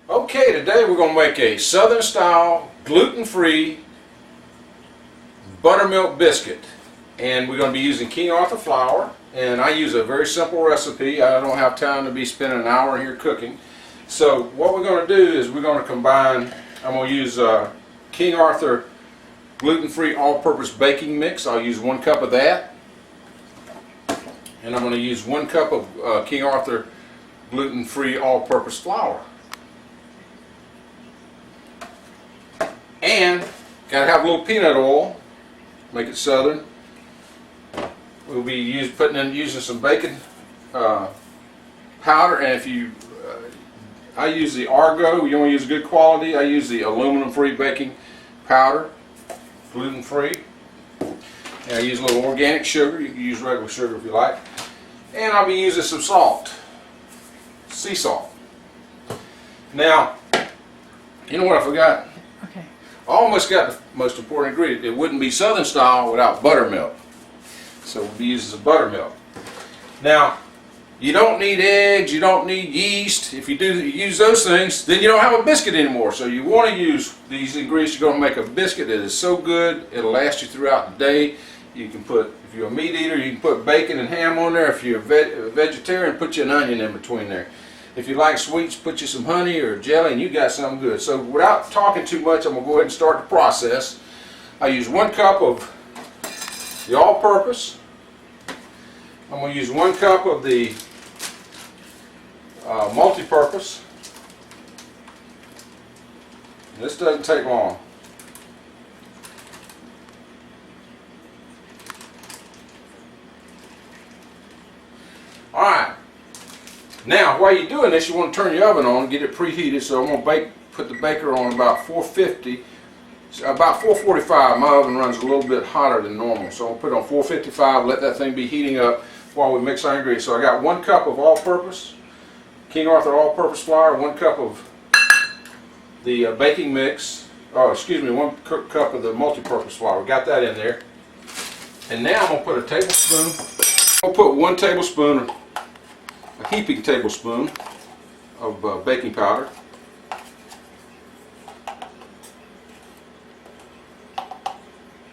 Okay, today we're going to make a Southern Style, gluten-free buttermilk biscuit. And we're going to be using King Arthur flour. And I use a very simple recipe. I don't have time to be spending an hour here cooking. So what we're going to do is we're going to combine, I'm going to use King Arthur gluten-free all-purpose baking mix. I'll use 1 cup of that. And I'm going to use 1 cup of King Arthur gluten-free all-purpose flour. And gotta have a little peanut oil, make it southern. We'll be using some bacon powder, and if you, I use the Argo. You want to use good quality. I use the aluminum-free baking powder, gluten-free. And I use a little organic sugar. You can use regular sugar if you like. And I'll be using some salt, sea salt. Now, you know what I forgot? Okay. I almost got the most important ingredient. It wouldn't be Southern Style without buttermilk. So we'll be using some buttermilk. Now, you don't need eggs, you don't need yeast. If you use those things, then you don't have a biscuit anymore. So you want to use these ingredients. You're going to make a biscuit that is so good, it'll last you throughout the day. You can put, if you're a meat eater, you can put bacon and ham on there. If you're a vegetarian, put you an onion in between there. If you like sweets, put you some honey or jelly and you got something good. So without talking too much, I'm going to go ahead and start the process. I use 1 cup of the all-purpose. I'm going to use 1 cup of the multi-purpose. This doesn't take long. Alright. Now, while you're doing this, you want to turn your oven on and get it preheated. So I'm going to put the baker on about 450, about 445. My oven runs a little bit hotter than normal, so I'm going to put it on 455. Let that thing be heating up while we mix our ingredients. So I got 1 cup of all-purpose King Arthur all-purpose flour, 1 cup of the baking mix. Oh, excuse me, 1 cup of the multi-purpose flour. Got that in there. And now I'm going to put a tablespoon. I'm going to put 1 tablespoon. A heaping tablespoon of baking powder.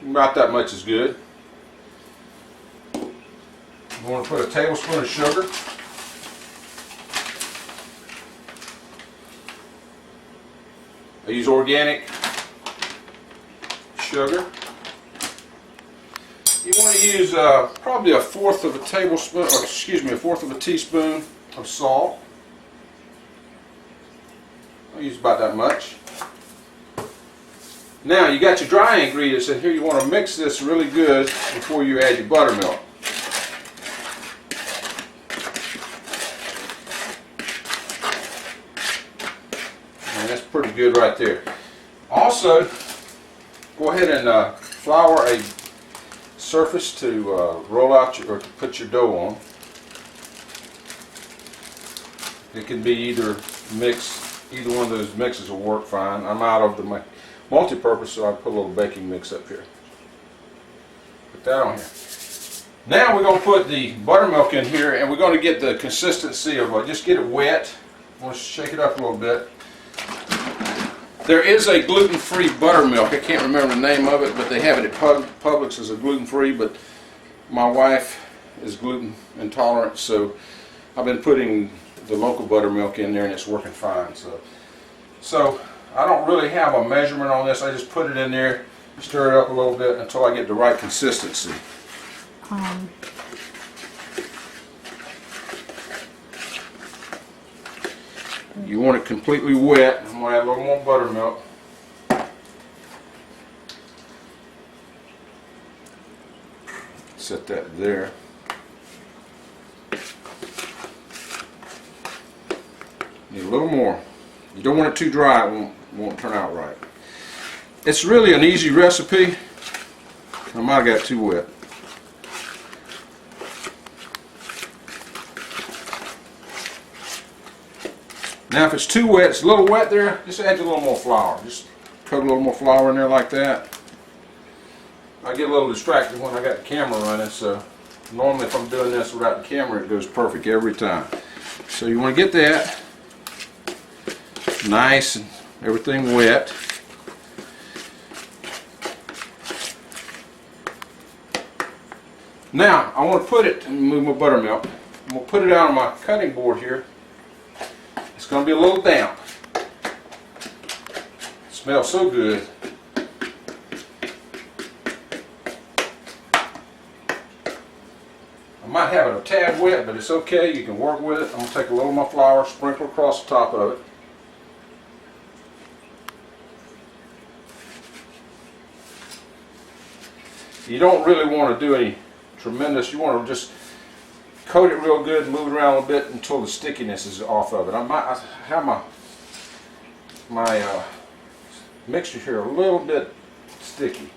About that much is good. I'm going to put a tablespoon of sugar. I use organic sugar. You want to use probably 1/4 of a tablespoon, or excuse me, 1/4 of a teaspoon of salt. I'll use about that much. Now you got your dry ingredients in here. You want to mix this really good before you add your buttermilk. And that's pretty good right there. Also, go ahead and flour a surface to roll out or to put your dough on. It can be either one of those mixes will work fine. I'm out of the multi-purpose, so I put a little baking mix up here. Put that on here. Now we're going to put the buttermilk in here, and we're going to get the consistency of just get it wet. I'm going to shake it up a little bit. There is a gluten-free buttermilk. I can't remember the name of it, but they have it at Publix as a gluten-free, but my wife is gluten intolerant, so I've been putting the local buttermilk in there and it's working fine. So I don't really have a measurement on this. I just put it in there, stir it up a little bit until I get the right consistency. You want it completely wet. I'm going to add a little more buttermilk. Set that there. Need a little more. You don't want it too dry, it won't turn out right. It's really an easy recipe. I might have got too wet. Now if it's too wet, it's a little wet there, just add a little more flour. Just coat a little more flour in there like that. I get a little distracted when I got the camera running, so normally if I'm doing this without the camera, it goes perfect every time. So you want to get that. nice and everything wet. Now I want to put it, move my buttermilk. I'm going to put it out on my cutting board here. It's going to be a little damp. It smells so good. I might have it a tad wet, but it's okay. You can work with it. I'm going to take a little of my flour, sprinkle across the top of it. You don't really want to do any tremendous. You want to just coat it real good and move it around a little bit until the stickiness is off of it. I have my mixture here a little bit sticky.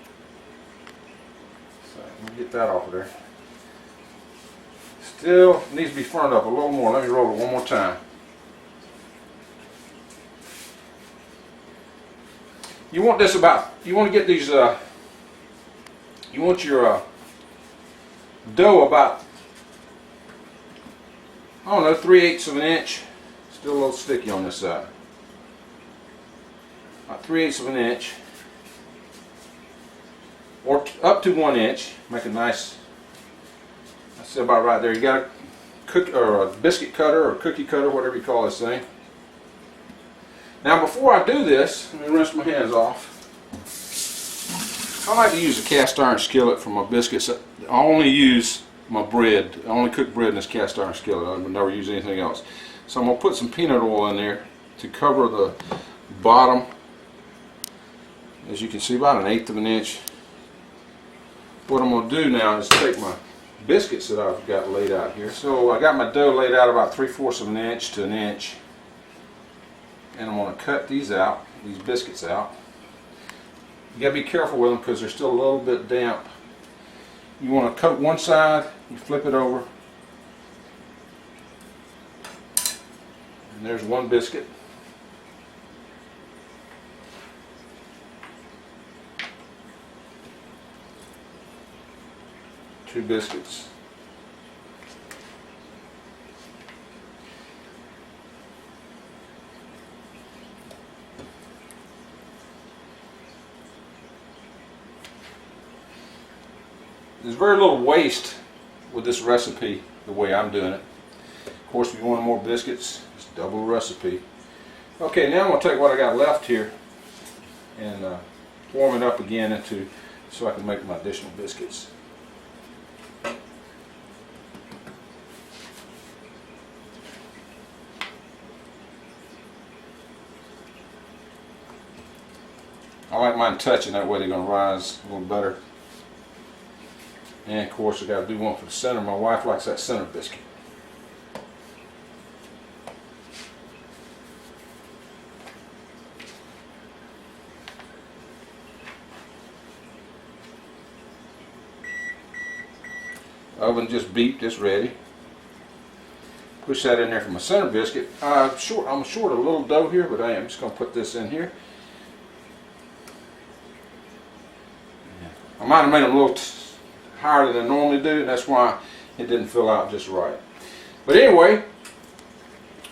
So let me get that off of there. Still needs to be firmed up a little more. Let me roll it one more time. You want this about, you want to get these, you want your dough about, I don't know, 3/8 of an inch. Still a little sticky on this side. About 3/8 of an inch. Or up to 1 inch. Make a nice, that's about right there. You got a cook or a biscuit cutter or cookie cutter, whatever you call this thing. Now before I do this, let me rinse my hands off. I like to use a cast iron skillet for my biscuits. I only use my bread. I only cook bread in this cast iron skillet. I would never use anything else. So I'm going to put some peanut oil in there to cover the bottom. As you can see, about 1/8 of an inch. What I'm going to do now is take my biscuits that I've got laid out here. So I got my dough laid out about 3/4 of an inch to 1 inch. And I'm going to cut these out, these biscuits out. You got to be careful with them because they're still a little bit damp. You want to coat one side, you flip it over, and there's one biscuit. Two biscuits. There's very little waste with this recipe the way I'm doing it. Of course, if you want more biscuits, just double the recipe. Okay, now I'm going to take what I got left here and warm it up again into so I can make my additional biscuits. I like mine touching, that way they're going to rise a little better. And of course I got to do one for the center. My wife likes that center biscuit. Oven just beeped, it's ready. Push that in there for my center biscuit. I'm short a little dough here, but I'm just going to put this in here. I might have made them a little higher than I normally do, and that's why it didn't fill out just right. But anyway,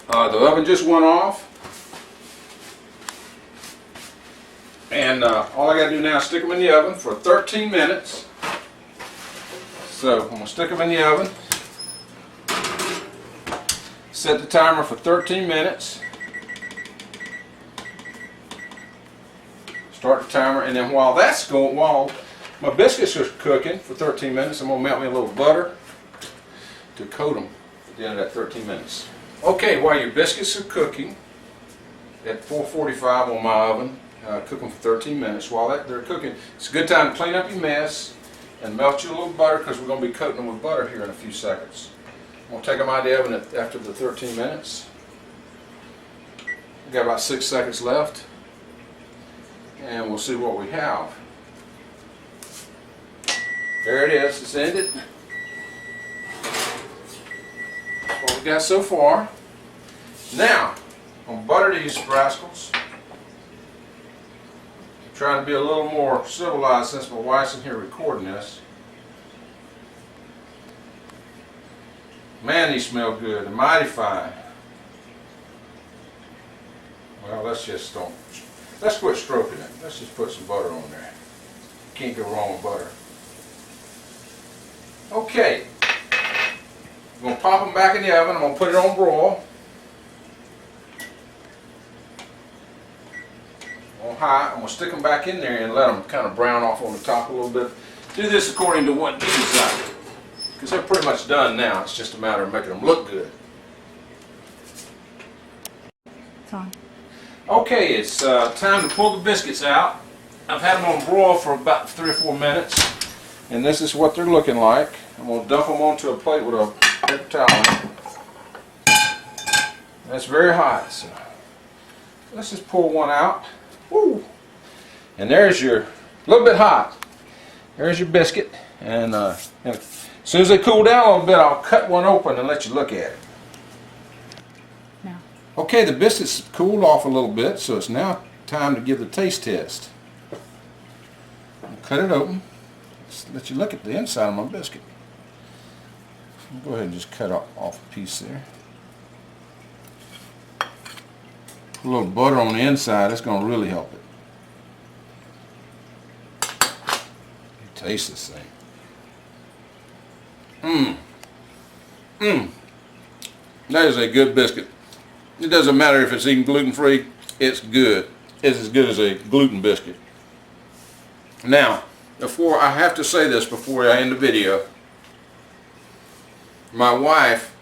the oven just went off, and all I got to do now is stick them in the oven for 13 minutes. So I'm going to stick them in the oven, set the timer for 13 minutes, start the timer, and then while that's going, while my biscuits are cooking for 13 minutes, I'm going to melt me a little butter to coat them at the end of that 13 minutes. Okay, while your biscuits are cooking at 445 on my oven, cook them for 13 minutes. While they're cooking, it's a good time to clean up your mess and melt you a little butter because we're going to be coating them with butter here in a few seconds. I'm going to take them out of the oven after the 13 minutes. We've got about 6 seconds left, and we'll see what we have. There it is, it's ended. That's what we got so far. Now, I'm going to butter these rascals. I'm trying to be a little more civilized since my wife's in here recording this. Man, these smell good and mighty fine. Well, Well, let's quit stroking it. Let's just put some butter on there. Can't go wrong with butter. Okay. I'm going to pop them back in the oven. I'm going to put it on broil. On high. I'm going to stick them back in there and let them kind of brown off on the top a little bit. Do this according to what you decide. Because they're pretty much done now. It's just a matter of making them look good. It's on. Okay, it's time to pull the biscuits out. I've had them on broil for about 3 or 4 minutes. And this is what they're looking like. I'm going to dump them onto a plate with a paper towel. That's very hot. So let's just pull one out. Woo! And there's your, a little bit hot. There's your biscuit. And as soon as they cool down a little bit, I'll cut one open and let you look at it. Now. Okay, the biscuits cooled off a little bit, so it's now time to give the taste test. I'll cut it open. Let's let you look at the inside of my biscuit. Go ahead and just cut off a piece there. A little butter on the inside, that's going to really help it. Taste this thing. That is a good biscuit. It doesn't matter if it's even gluten-free, it's good. It's as good as a gluten biscuit. Now, I have to say this before I end the video. My wife,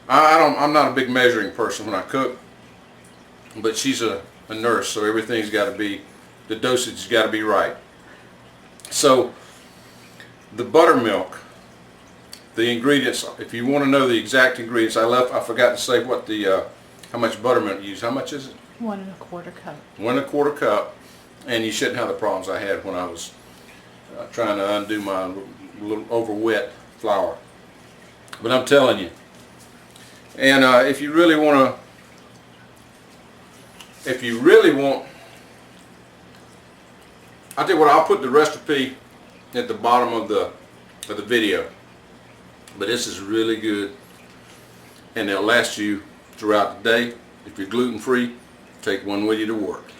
I'm not a big measuring person when I cook, but she's a nurse, so everything's got to be, the dosage has got to be right. So, the buttermilk, the ingredients, if you want to know the exact ingredients, I forgot to say what how much buttermilk you use. How much is it? 1 1/4 cup. 1 1/4 cup, and you shouldn't have the problems I had when I was trying to undo my little over wet flour. But I'm telling you, and if you really want, I'll tell you what, I'll put the recipe at the bottom of the video. But this is really good, and it'll last you throughout the day. If you're gluten-free, take one with you to work.